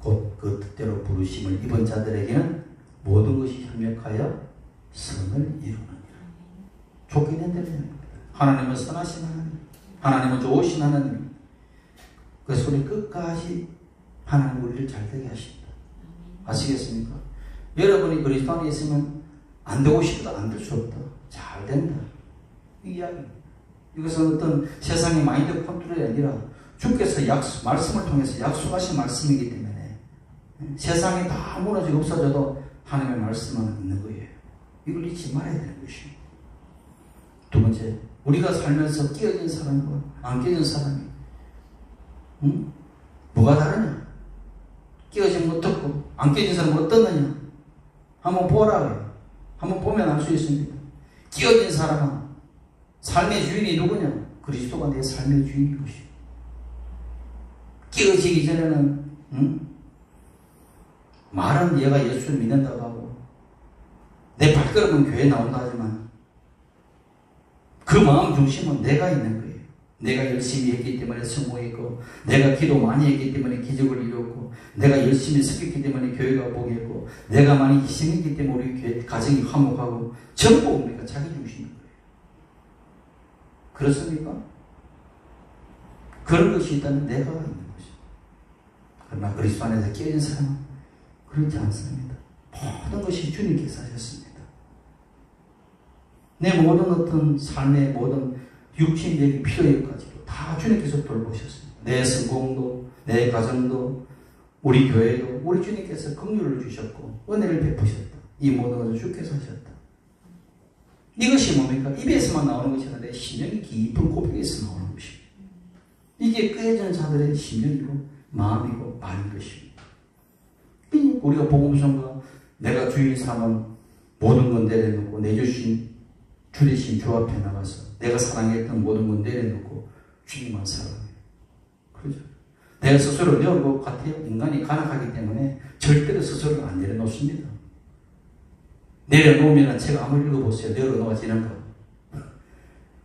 곧 그 뜻대로 부르심을 입은 자들에게는 모든 것이 협력하여 선을 이루느니라. 좋게 된다는 하나님은 선하신 하나님, 하나님은 좋으신 하나님. 그래서 우리 끝까지 하나님 우리를 잘되게 하십니다. 아시겠습니까? 여러분이 그리스도 안에 있으면 안 되고 싶어도 안 될 수 없다. 잘 된다. 이 이야기입니다. 이것은 어떤 세상의 마인드 컨트롤이 아니라 주께서 말씀을 통해서 약속하신 말씀이기 때문에 세상이 다 무너지고 없어져도 하나님의 말씀은 있는 거예요. 이걸 잊지 말아야 되는 것입니다. 두 번째, 우리가 살면서 끼어진 사람과 안 끼어진 사람이 뭐가 다르냐? 끼어지면 어떻고 안 끼어진 사람은 어떻느냐? 한번 보라고요. 한번 보면 알 수 있습니다. 끼어진 사람은 삶의 주인이 누구냐? 그리스도가 내 삶의 주인인 것이요. 끼어지기 전에는 말은 얘가 예수를 믿는다고 하고 내 발걸음은 교회에 나온다 하지만 그 마음 중심은 내가 있는 거예요. 내가 열심히 했기 때문에 성공했고, 내가 기도 많이 했기 때문에 기적을 이뤘고, 내가 열심히 섬겼기 때문에 교회가 복했고, 내가 많이 희생했기 때문에 우리 교회 가정이 화목하고, 전부 뭡니까? 자기 중심인 거예요. 그렇습니까? 그런 것이 있다면 내가 있는 것이죠. 그러나 그리스도 안에서 끼어진 사람은 그렇지 않습니다. 모든 것이 주님께서 하셨습니다. 내 모든 어떤 삶의 모든 육신적인 필요까지도 다 주님께서 돌보셨습니다. 내 성공도, 내 가정도, 우리 교회도 우리 주님께서 긍휼을 주셨고 은혜를 베푸셨다. 이 모든 것을 주께서 하셨다. 이것이 뭡니까? 입에서만 나오는 것이 아니라 심령이 깊은 고백에서 나오는 것입니다. 이게 끄어진 자들의 심령이고 마음이고 말인 것입니다. 우리가 복음성과 내가 주인 삼은 모든 건 내려놓고 내 주 대신 주 앞에 나가서 내가 사랑했던 모든 건 내려놓고 주님만 사랑해요. 그렇죠? 내가 스스로 내어놓을 것 같아요. 인간이 간악하기 때문에 절대로 스스로를 안 내려놓습니다. 내려놓으면 제가 아무리 읽어보세요. 내려놓아지는 거.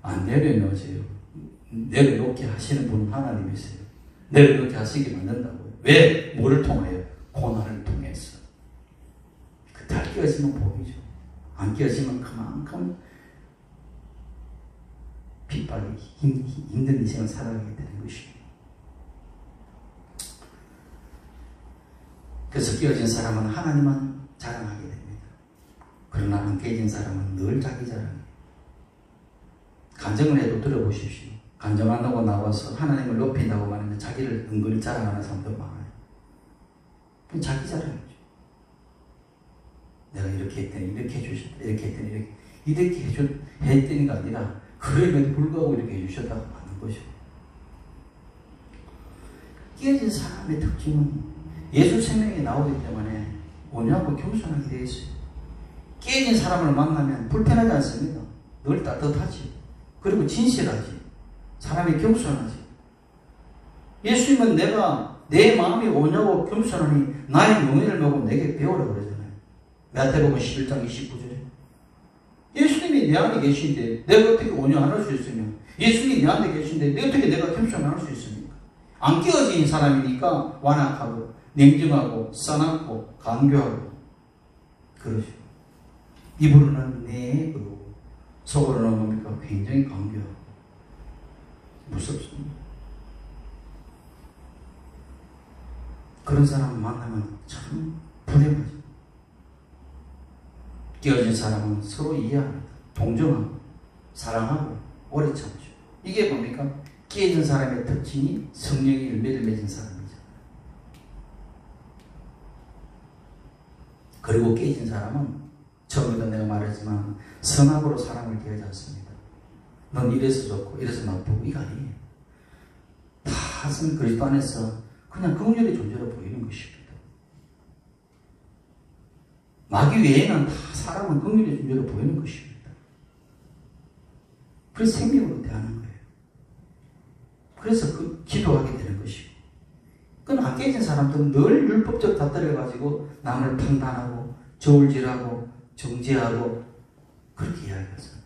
안 내려놓아져요. 내려놓게 하시는 분은 하나님이세요. 내려놓게 하시기 만든다고요. 왜? 뭐를 통하여? 고난을 통해서. 그때 안 끼어지면 복이죠. 안 끼어지면 그만큼 빗발이 힘든 인생을 살아가게 되는 것입니다. 그래서 끼어진 사람은 하나님만 자랑하게 됩니다. 그러나 안 깨진 사람은 늘 자기 자랑해요. 간증을 해도 들어보십시오. 간증한다고 나와서 하나님을 높인다고 말하면 자기를 은근히 자랑하는 사람들 많아요. 자기 자랑이죠. 내가 이렇게 했더니 이렇게 해주셨다. 이렇게 했더니 이렇게 했더니가 아니라 그럼에도 불구하고 이렇게 해주셨다고 하는 거죠. 끼어진 사람의 특징은 예수 생명이 나오기 때문에 온유하고 겸손하게 되어 있어요. 끼어진 사람을 만나면 불편하지 않습니다. 늘 따뜻하지. 그리고 진실하지. 사람이 겸손하지. 예수님은 내가 내 마음이 온유하고 겸손하니 나의 용인을 보고 내게 배우라고 그러잖아요. 마태복음 11장 29절에 예수님이 내 안에 계신데 내가 어떻게 온유할 수 있으며 예수님이 내 안에 계신데 내가 겸손할 수 있습니까? 안 끼어진 사람이니까 완악하고 냉정하고 싸납고 간교하고 그러죠. 입으로는 네 그러고 속으로는 뭡니까? 굉장히 강교하고 무섭습니다. 그런 사람 만나면 참 불행하죠. 끼어진 사람은 서로 이해합니다. 동정하고 사랑하고 오래 참죠. 이게 뭡니까? 끼어진 사람의 특징이 성령의 열매를 맺은 사람이죠. 그리고 깨진 사람은 처음에도 내가 말했지만 선악으로 사람을 대하지 않습니다. 넌 이래서 좋고 이래서 나쁘고 이거 아니에요. 다 그리스도 안에서 그냥 긍휼의 존재로 보이는 것입니다. 마귀 외에는 다 사람은 긍휼의 존재로 보이는 것입니다. 그래서 생명으로 대하는 거예요. 그래서 기도하게 되는 것이고, 그건 안 깨진 사람들은 늘 율법적 잣대를 남을 판단하고 저울질하고 정죄하고 그렇게 이야기하잖아요.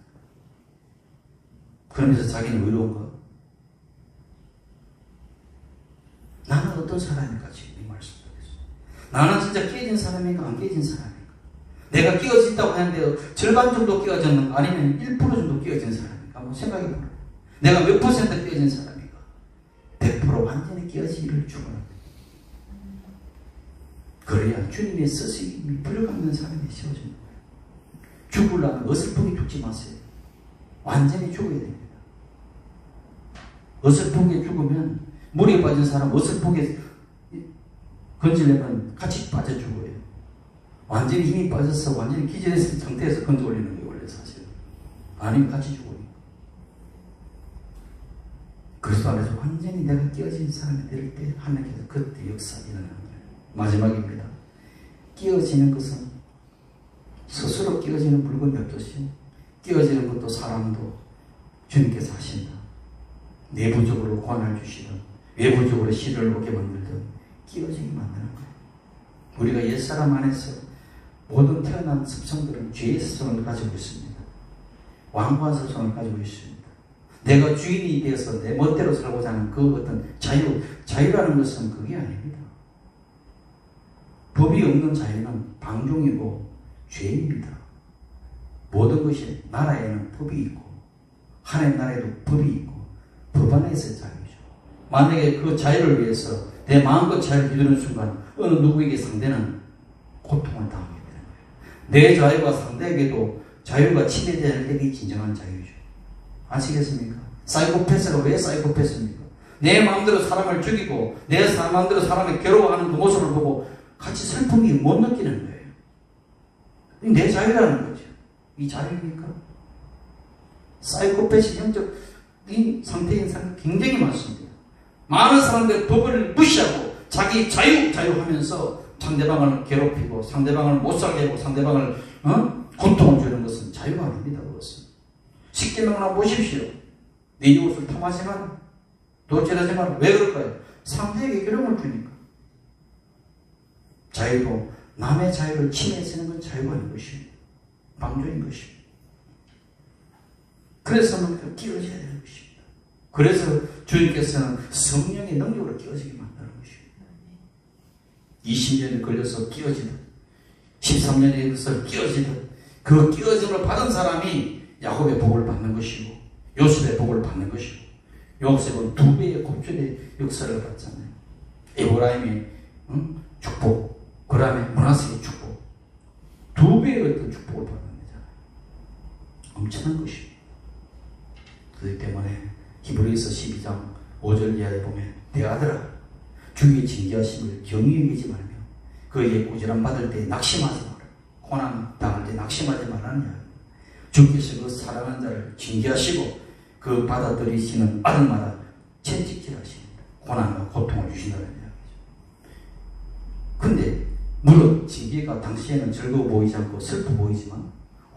그러면서 자기는 의로운가? 나는 어떤 사람인가 지금 이 말씀드리겠습니다. 나는 진짜 깨진 사람인가 안 깨진 사람인가? 내가 끼어진다고 하는데 절반 정도 끼어졌는가 아니면 1% 정도 끼어진 사람인가? 한번 생각해보라. 내가 몇 퍼센트 끼어진 사람인가? 100% 완전히 끼어지기를 축원합니다. 그래야 주님의 쓰심이 불러가는 사람이 세워집니다. 죽으려면 어설프게 죽지 마세요. 완전히 죽어야 됩니다. 어설프게 죽으면 물에 빠진 사람 어설프게 건지려면 같이 빠져 죽어요. 완전히 힘이 빠져서 완전히 기절했을 상태에서 건져 올리는 게 원래 사실. 아니면 같이 죽으니까. 그리스도 안에서 완전히 내가 끼어진 사람이 될 때 하나님께서 그때 역사 일어나는 거예요. 마지막입니다. 끼어지는 것은 스스로 끼어지는 물건이 없듯이 끼어지는 것도 사람도 주님께서 하신다. 내부적으로 고난을 주시든 외부적으로 시련을 오게 만들든 끼어지게 만드는 거예요. 우리가 옛사람 안에서 모든 태어난 습성들은 죄의 습성을 가지고 있습니다. 완고한 습성을 가지고 있습니다. 내가 주인이 되어서 내 멋대로 살고자 하는 그 어떤 자유라는 것은 그게 아닙니다. 법이 없는 자유는 방종이고 죄입니다. 모든 것이 나라에는 법이 있고 하나님 나라에도 법이 있고 법 안에서의 자유죠. 만약에 그 자유를 위해서 내 마음껏 자유를 휘두르는 순간 어느 누구에게 상대는 고통을 당하게 되는 거예요. 내 자유가 상대에게도 자유가 침해될 때가 진정한 자유죠. 아시겠습니까? 사이코패스가 왜 사이코패스입니까? 내 마음대로 사람을 죽이고 내 마음대로 사람을 괴로워하는 그 모습을 보고 같이 슬픔이 못 느끼는 거예요. 내 자유라는 거죠. 이 자유입니까? 사이코패스 영적 상태인 사람이 굉장히 많습니다. 많은 사람들이 법을 무시하고 자기 자유하면서 상대방을 괴롭히고 상대방을 못 살게 하고 상대방을 고통을 주는 것은 자유가 아닙니다. 그것은. 십계명을 보십시오. 네 이웃을 탐하지 마라. 도질하지 마라. 왜 그럴까요? 상대에게 괴로움을 주니까. 자유도 남의 자유를 침해하는 건 자유가 아닌 것입니다. 방조인 것입니다. 그래서 끼어져야 되는 것입니다. 그래서 주님께서는 성령의 능력으로 끼어지게 만드는 것입니다. 20년이 걸려서 끼어지듯 13년이 걸려서 끼어지듯 그 끼어짐을 받은 사람이 야곱의 복을 받는 것이고 요셉의 복을 받는 것이고 요셉은 2배의 곱절의 역사를 받잖아요. 에브라임의 축복, 그 다음에 므낫세의 축복, 2배의 어떤 축복을 받는 거잖아요. 엄청난 것입니다. 그렇기 때문에 히브리서 12장 5절 이하에 보면 내 아들아 주의 징계하심을 경히 여기지 말며 그의 꾸지람 받을 때 낙심하지 마라. 고난 당할 때 낙심하지 말라는 이야기. 주께서 그 사랑하는 자를 징계하시고 그 받아들이시는 아들마다 채찍질하십니다. 고난과 고통을 주신다는 이야기죠. 근데 물론 징계가 당시에는 즐거워 보이지 않고 슬퍼 보이지만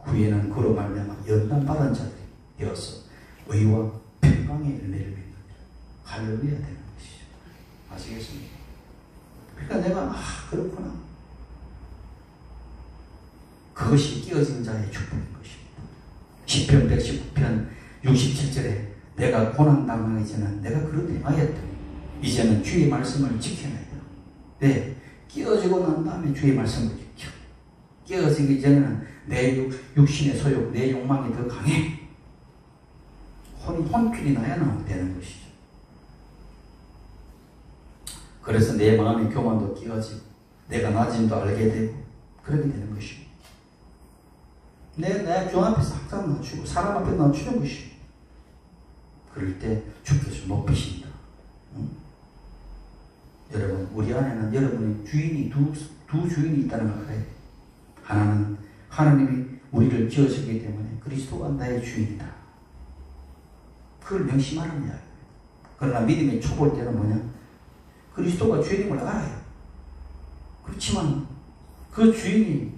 후에는 그로 말미암아 연단받은 자들이 되어서 의와 평강의 열매를 맺는 할렐루야 되는 것이죠. 아시겠습니까? 그러니까 내가 그렇구나. 그것이 끼어진 자의 축복인 것입니다. 시편 119편 67절에 내가 고난당하기 전에 내가 그렇게 행하였더니 이제는 주의 말씀을 지켜야 돼요. 네, 끼어지고 난 다음에 주의 말씀을 지켜. 끼가 생기기 전에는 내 육신의 소욕, 내 욕망이 더 강해. 혼쭐이 나야 되는 것이죠. 그래서 내 마음의 교만도 끼가지고 내가 낮음도 알게 되고 그렇게 되는 것이고 내 주 앞에서 항상 낮추고 사람 앞에 낮추는 것이고 그럴 때 주께서 높이신다. 응? 여러분 우리 안에는 여러분의 주인이 두 주인이 있다는 걸 알아야 돼요. 하나는 하나님이 우리를 지으셨기 때문에 그리스도가 나의 주인이다. 그걸 명심하라는 이야기예요. 그러나 믿음의 초보일 때는 뭐냐? 그리스도가 주인임을 알아요. 그렇지만 그 주인이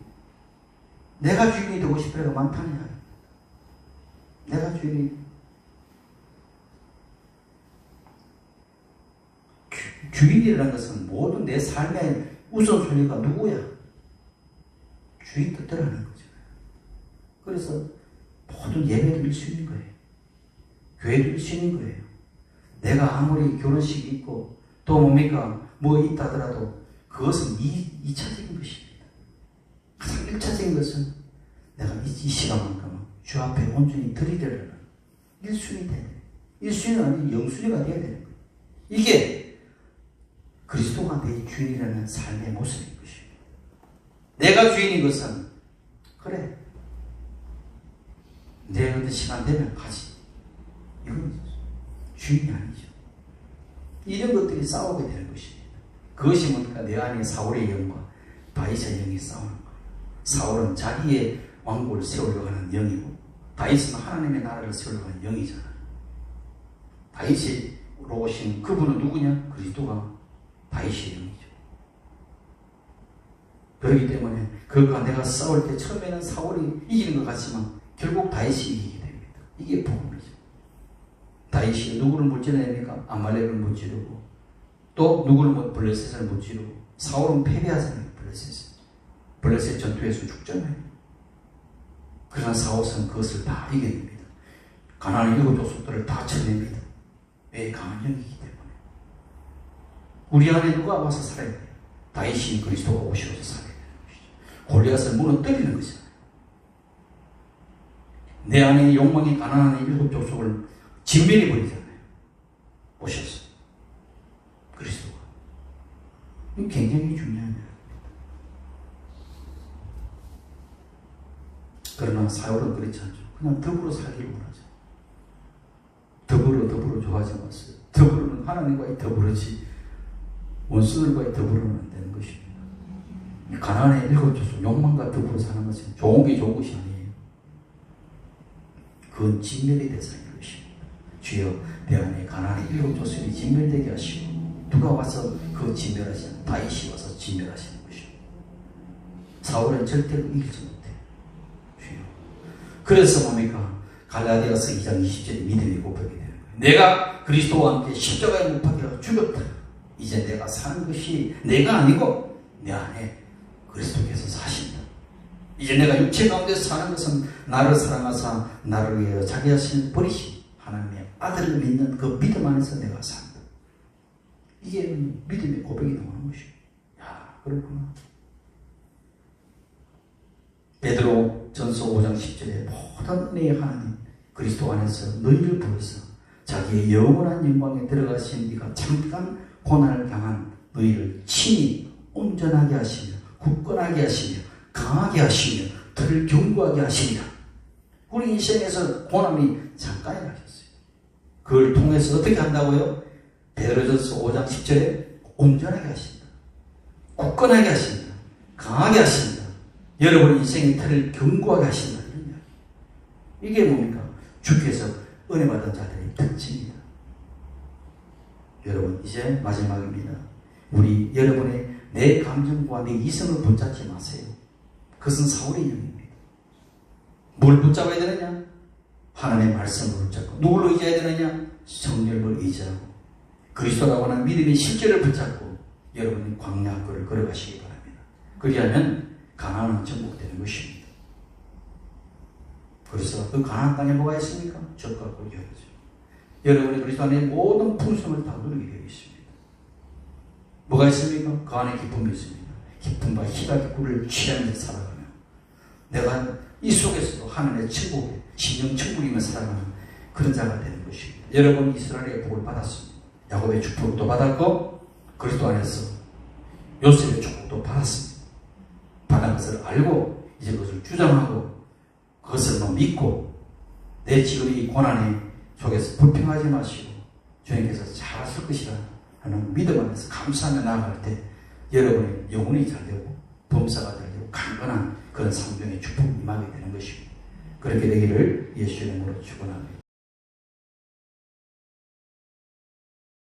내가 주인이 되고 싶을 때가 많다는 이야기예요. 내가 주인이라는 것은 모든 내 삶의 우선순위가 누구야? 주인 뜻대로 하는 거죠. 그래서 모든 예배를 드릴 수 있는 거예요. 교회를 드릴 수 있는 거예요. 내가 아무리 결혼식이 있고 또 뭡니까? 뭐 있다더라도 그것은 2차적인 것입니다. 가장 1차적인 것은 내가 이 시간만큼은 주 앞에 온전히 드리려는 1순위 돼야 돼요. 1순위는 아니고 0순위가 돼야 되는 거예요. 이게 그리스도가 내 주인이라는 삶의 모습인 것입니다. 내가 주인인 것은 그래 내 어떤 시간 되면 가지. 이건 주인이 아니죠. 이런 것들이 싸우게 되는 것입니다. 그것이 뭡니까? 내 안에 사울의 영과 다윗의 영이 싸우는 거예요. 사울은 자기의 왕국을 세우려고 하는 영이고 다윗은 하나님의 나라를 세우려고 하는 영이잖아요. 다윗으로 오신 그분은 누구냐? 그리스도가 다윗의 영이죠. 그렇기 때문에 그가 내가 싸울 때 처음에는 사울이 이기는 것 같지만 결국 다윗이 이기게 됩니다. 이게 복음이죠. 다윗이 누구를 무찌르니까 아말렉을 무찌르고 또 누구를 블레셋을 무찌르고 사울은 패배하잖아요. 블레셋 전투에서 죽잖아요. 그러나 사울은 그것을 다 이겨냅니다. 가나안 7족속들을 다 쳐냅니다. 왜? 강한 영이기 때문에. 우리 안에 누가 와서 살아야 돼요? 다윗이 그리스도가 오셔서 살아야 되는 것이죠. 골리앗을 무너뜨리는 것이잖아요. 내 안에 욕망이 가난한 7족속을 진멸해 버리잖아요. 오셔서 그리스도가. 이게 굉장히 중요한 일입니다. 그러나 사울은 그렇지 않죠. 그냥 더불어 살기를 원하죠. 더불어 좋아하지 마세요. 더불어는 하나님과의 더불어지 원수들과의 더불어는 안 되는 것입니다. 가난의 7족속 욕망과 더불어 사는 것은 좋은 게 좋은 것이 아니에요. 그건 진멸의 대상인 것입니다. 주여 내 안에 가난의 7족속이 진멸되게 하시고 누가 와서 그 진멸하시는 다윗이 와서 진멸하시는 것입니다. 사울은 절대로 이기지 못해요. 주여. 그래서 뭡니까? 갈라디아서 2장 20절에 믿음이 고백이 되는 거예요. 내가 그리스도와 함께 십자가에 못 박혀 죽었다. 이제 내가 사는 것이 내가 아니고 내 안에 그리스도께서 사신다. 이제 내가 육체 가운데 사는 것은 나를 사랑하사 나를 위하여 자기 자신을 버리신 하나님의 아들을 믿는 그 믿음 안에서 내가 산다. 이게 믿음의 고백이 나오는 것이에요. 야, 그렇구나. 베드로 전서 5장 10절에 모든 은혜의 하나님 그리스도 안에서 너희를 부르서 자기의 영원한 영광에 들어가신 이가 잠깐 고난을 당한 너희를 친히 온전하게 하시며 굳건하게 하시며 강하게 하시며 들을 견고하게 하시리라. 우리 인생에서 고난이 잠깐이라 하셨어요. 그걸 통해서 어떻게 한다고요? 베드로전서 5장 10절에 온전하게 하신다. 굳건하게 하신다. 강하게 하신다. 여러분 인생의 틀을 견고하게 하신다. 이게 뭡니까? 주께서 은혜 받은 자들의 특징입니다. 여러분 이제 마지막입니다. 우리 여러분의 내 감정과 내 이성을 붙잡지 마세요. 그것은 사울의 영입니다. 뭘 붙잡아야 되느냐? 하나님의 말씀을 붙잡고 누굴로 의지해야 되느냐? 성령을 의지하고 그리스도라고 하는 믿음의 실제를 붙잡고 여러분이 광야길을 걸어가시기 바랍니다. 그리하면 가나안은 정복되는 것입니다. 그래서 그 가나안 땅에 뭐가 있습니까? 적과 꿀이었죠. 여러분이 그리스도 안에 모든 풍성을 다 누리게 되어 있습니다. 뭐가 있습니까? 그 안에 기쁨이 있습니다. 기쁨과 희락의 꿀을 취하면서 살아가면 내가 이 속에서도 하나님의 천국에 신령 천국이며 살아가는 그런 자가 되는 것입니다. 여러분 이스라엘의 복을 받았습니다. 야곱의 축복도 받았고 그리스도 안에서 요셉의 축복도 받았습니다. 받은 것을 알고 이제 그것을 주장하고 그것을 믿고 내 지금 이 고난의 속에서 불평하지 마시고 주님께서 잘하실 것이라 하는 믿음 안에서 감사하며 나아갈 때 여러분의 영혼이 잘 되고 범사가 잘 되고 강건한 그런 상병의 축복이 임하게 되는 것입니다. 그렇게 되기를 예수의 이름으로 축원합니다.